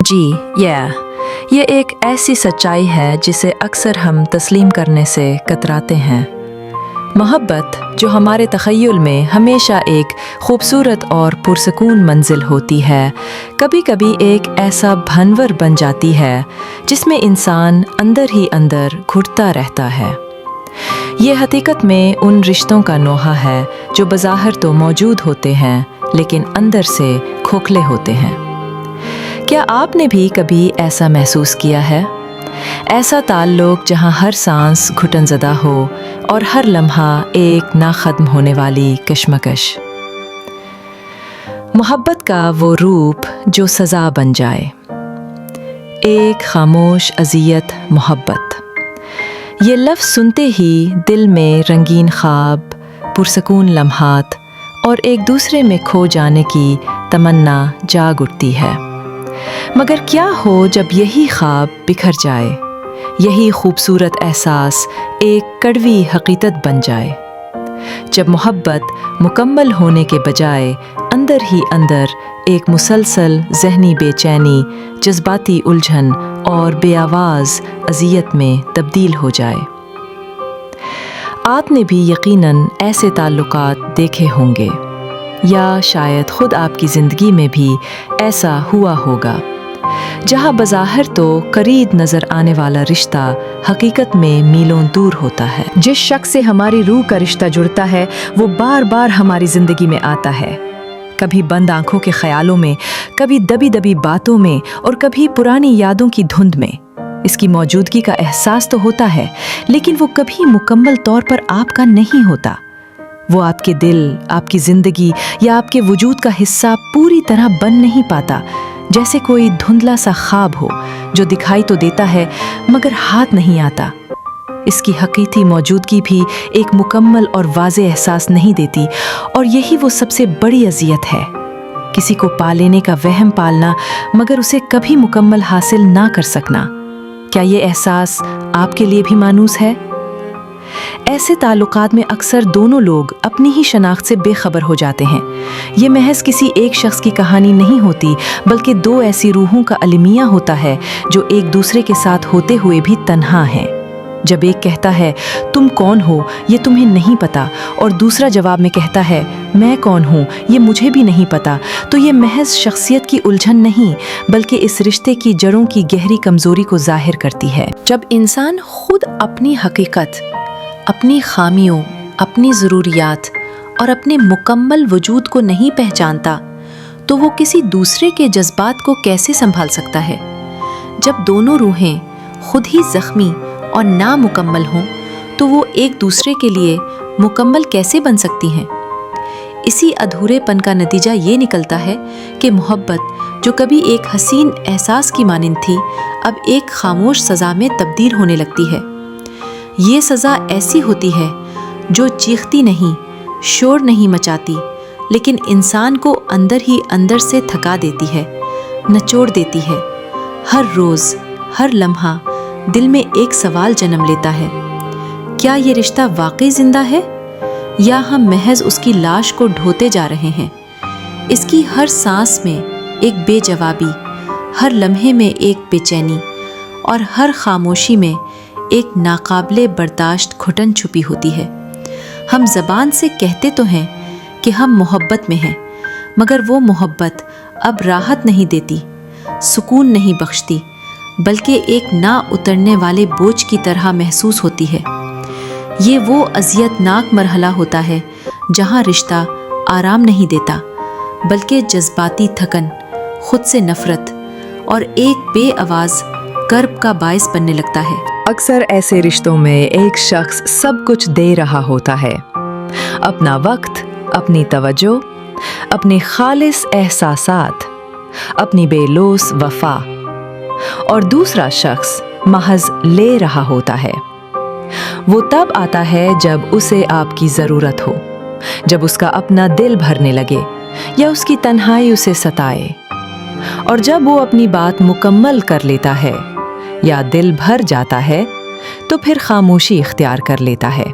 जी ये एक ऐसी सच्चाई है जिसे अक्सर हम तस्लीम करने से कतराते हैं। मोहब्बत जो हमारे तख़य्युल में हमेशा एक खूबसूरत और पुरसकून मंजिल होती है, कभी कभी एक ऐसा भंवर बन जाती है जिसमें इंसान अंदर ही अंदर घुटता रहता है। ये हकीकत में उन रिश्तों का नोहा है जो बज़ाहिर तो मौजूद होते हैं लेकिन अंदर से खोखले होते हैं। क्या आपने भी कभी ऐसा महसूस किया है? ऐसा ताल्लुक़ जहाँ हर सांस घुटनज़दा हो और हर लम्हा एक ना ख़त्म होने वाली कश्मकश। मोहब्बत का वो रूप जो सज़ा बन जाए। एक खामोश अज़ियत मोहब्बत। ये लफ्ज़ सुनते ही दिल में रंगीन ख्वाब, पुरसकून लम्हात और एक दूसरे में खो जाने की तमन्ना जाग उठती है। मगर क्या हो जब यही ख्वाब बिखर जाए, यही खूबसूरत एहसास एक कड़वी हकीकत बन जाए। जब मोहब्बत मुकम्मल होने के बजाय अंदर ही अंदर एक मुसलसल ज़हनी बेचैनी, जज्बाती उलझन और बेआवाज़ अज़ियत में तब्दील हो जाए। आपने भी यकीनन ऐसे ताल्लुकात देखे होंगे या शायद खुद आपकी ज़िंदगी में भी ऐसा हुआ होगा, जहाँ बज़ाहिर तो करीब नज़र आने वाला रिश्ता हकीकत में मीलों दूर होता है। जिस शख्स से हमारी रूह का रिश्ता जुड़ता है वो बार बार हमारी ज़िंदगी में आता है, कभी बंद आंखों के ख्यालों में, कभी दबी दबी बातों में और कभी पुरानी यादों की धुंध में। इसकी मौजूदगी का एहसास तो होता है लेकिन वो कभी मुकम्मल तौर पर आपका नहीं होता। वो आपके दिल, आपकी ज़िंदगी या आपके वजूद का हिस्सा पूरी तरह बन नहीं पाता, जैसे कोई धुंधला सा ख्वाब हो जो दिखाई तो देता है मगर हाथ नहीं आता। इसकी हकीकी मौजूदगी भी एक मुकम्मल और वाज़े एहसास नहीं देती और यही वो सबसे बड़ी अज़ियत है। किसी को पा लेने का वहम पालना मगर उसे कभी मुकम्मल हासिल ना कर सकना। क्या ये एहसास आपके लिए भी मानूस है? ऐसे ताल्लुकात में अक्सर दोनों लोग अपनी ही शनाख्त से बेखबर हो जाते हैं। ये महज किसी एक शख्स की कहानी नहीं होती बल्कि दो ऐसी रूहों का अलमिया होता है जो एक दूसरे के साथ होते हुए भी तन्हा हैं। जब एक कहता है तुम कौन हो ये तुम्हें नहीं पता और दूसरा जवाब में कहता है मैं कौन हूँ ये मुझे भी नहीं पता, तो ये महज शख्सियत की उलझन नहीं बल्कि इस रिश्ते की जड़ों की गहरी कमज़ोरी को जाहिर करती है। जब इंसान खुद अपनी हकीकत, अपनी खामियों, अपनी ज़रूरियात और अपने मुकम्मल वजूद को नहीं पहचानता तो वो किसी दूसरे के जज्बात को कैसे संभाल सकता है? जब दोनों रूहें खुद ही ज़ख्मी और नामुकम्मल हों तो वो एक दूसरे के लिए मुकम्मल कैसे बन सकती हैं? इसी अधूरेपन का नतीजा ये निकलता है कि मोहब्बत जो कभी एक हसीन एहसास की मानिंद थी अब एक खामोश सज़ा में तब्दील होने लगती है। ये सज़ा ऐसी होती है जो चीखती नहीं, शोर नहीं मचाती, लेकिन इंसान को अंदर ही अंदर से थका देती है, नचोड़ देती है। हर रोज़, हर लम्हा दिल में एक सवाल जन्म लेता है, क्या ये रिश्ता वाकई ज़िंदा है या हम महज उसकी लाश को ढोते जा रहे हैं? इसकी हर सांस में एक बेजवाबी, हर लम्हे में एक बेचैनी और हर खामोशी में एक नाकाबिले बर्दाश्त घुटन छुपी होती है। हम ज़बान से कहते तो हैं कि हम मोहब्बत में हैं, मगर वो मोहब्बत अब राहत नहीं देती, सुकून नहीं बख्शती, बल्कि एक ना उतरने वाले बोझ की तरह महसूस होती है। ये वो अज़ियतनाक मरहला होता है जहाँ रिश्ता आराम नहीं देता बल्कि जज्बाती थकन, खुद से नफ़रत और एक बेआवाज़ कर्ब का बायस बनने लगता है। अक्सर ऐसे रिश्तों में एक शख्स सब कुछ दे रहा होता है, अपना वक्त, अपनी तवज्जो, अपने खालिस एहसासात, अपनी बेलौस वफा, और दूसरा शख्स महज ले रहा होता है। वो तब आता है जब उसे आपकी ज़रूरत हो, जब उसका अपना दिल भरने लगे या उसकी तन्हाई उसे सताए, और जब वो अपनी बात मुकम्मल कर लेता है या दिल भर जाता है तो फिर खामोशी इख्तियार कर लेता है।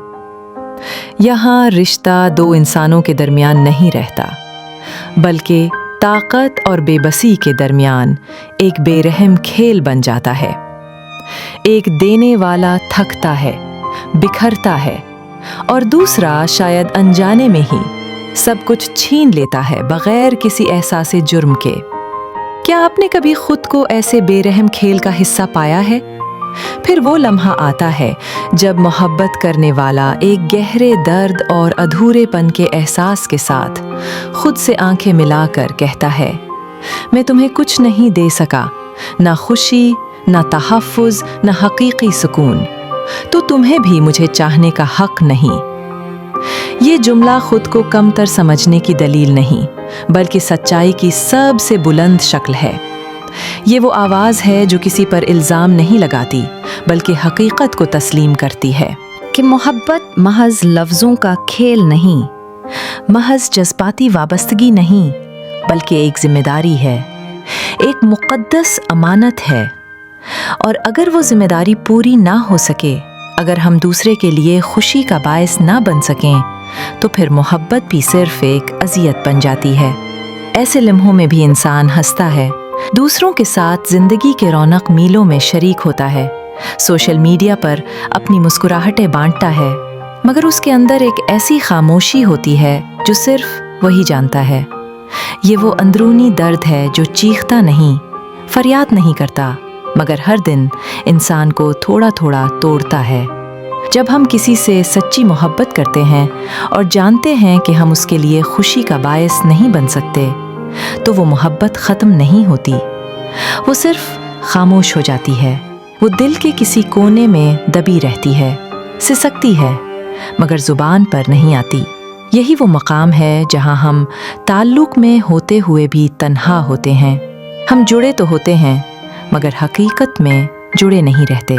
यहाँ रिश्ता दो इंसानों के दरमियान नहीं रहता बल्कि ताकत और बेबसी के दरमियान एक बेरहम खेल बन जाता है। एक देने वाला थकता है, बिखरता है, और दूसरा शायद अनजाने में ही सब कुछ छीन लेता है बगैर किसी एहसास जुर्म के। क्या आपने कभी खुद को ऐसे बेरहम खेल का हिस्सा पाया है? फिर वो लम्हा आता है जब मोहब्बत करने वाला एक गहरे दर्द और अधूरेपन के एहसास के साथ खुद से आंखें मिलाकर कहता है, मैं तुम्हें कुछ नहीं दे सका, ना खुशी, ना तहफ़्फ़ुज़, ना हकीकी सुकून, तो तुम्हें भी मुझे चाहने का हक नहीं। ये जुमला खुद को कमतर समझने की दलील नहीं, बल्कि सच्चाई की सबसे बुलंद शक्ल है। ये वो आवाज़ है जो किसी पर इल्ज़ाम नहीं लगाती, बल्कि हकीकत को तस्लीम करती है कि मोहब्बत महज लफ्ज़ों का खेल नहीं, महज जज्बाती वाबस्तगी नहीं, बल्कि एक जिम्मेदारी है, एक मुक़द्दस अमानत है। और अगर वो जिम्मेदारी पूरी ना हो सके, अगर हम दूसरे के लिए खुशी का बायस ना बन सकें, तो फिर मोहब्बत भी सिर्फ एक अज़ियत बन जाती है। ऐसे लम्हों में भी इंसान हंसता है, दूसरों के साथ ज़िंदगी के रौनक मीलों में शरीक होता है, सोशल मीडिया पर अपनी मुस्कुराहटें बांटता है, मगर उसके अंदर एक ऐसी खामोशी होती है जो सिर्फ वही जानता है। ये वो अंदरूनी दर्द है जो चीखता नहीं, फरियाद नहीं करता, मगर हर दिन इंसान को थोड़ा थोड़ा तोड़ता है। जब हम किसी से सच्ची मोहब्बत करते हैं और जानते हैं कि हम उसके लिए खुशी का बायस नहीं बन सकते, तो वो मोहब्बत ख़त्म नहीं होती, वो सिर्फ खामोश हो जाती है। वो दिल के किसी कोने में दबी रहती है, सिसकती है, मगर ज़ुबान पर नहीं आती। यही वो मकाम है जहाँ हम ताल्लुक़ में होते हुए भी तन्हा होते हैं। हम जुड़े तो होते हैं, मगर हकीकत में जुड़े नहीं रहते।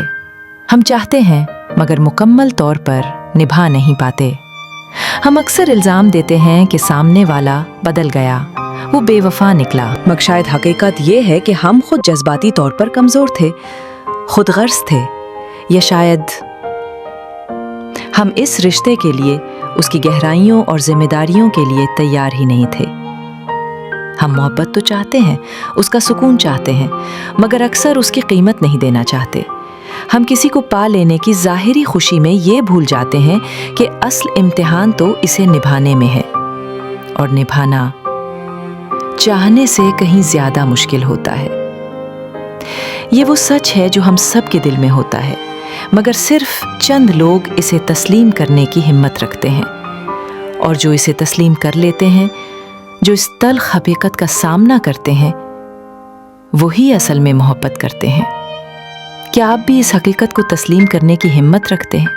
हम चाहते हैं, मगर मुकम्मल तौर पर निभा नहीं पाते। हम अक्सर इल्ज़ाम देते हैं कि सामने वाला बदल गया, वो बेवफा निकला, मगर शायद हकीकत ये है कि हम खुद जज्बाती तौर पर कमज़ोर थे, खुद गर्ज थे, या शायद हम इस रिश्ते के लिए, उसकी गहराइयों और जिम्मेदारियों के लिए तैयार ही नहीं थे। हम मोहब्बत तो चाहते हैं, उसका सुकून चाहते हैं, मगर अक्सर उसकी कीमत नहीं देना चाहते। हम किसी को पा लेने की ज़ाहिरी खुशी में ये भूल जाते हैं कि असल इम्तिहान तो इसे निभाने में है, और निभाना चाहने से कहीं ज़्यादा मुश्किल होता है। ये वो सच है जो हम सब के दिल में होता है, मगर सिर्फ चंद लोग इसे तस्लीम करने की हिम्मत रखते हैं, और जो इसे तस्लीम कर लेते हैं, जो इस तल्ख़ हकीकत का सामना करते हैं, वही असल में मोहब्बत करते हैं। क्या आप भी इस हकीकत को तस्लीम करने की हिम्मत रखते हैं?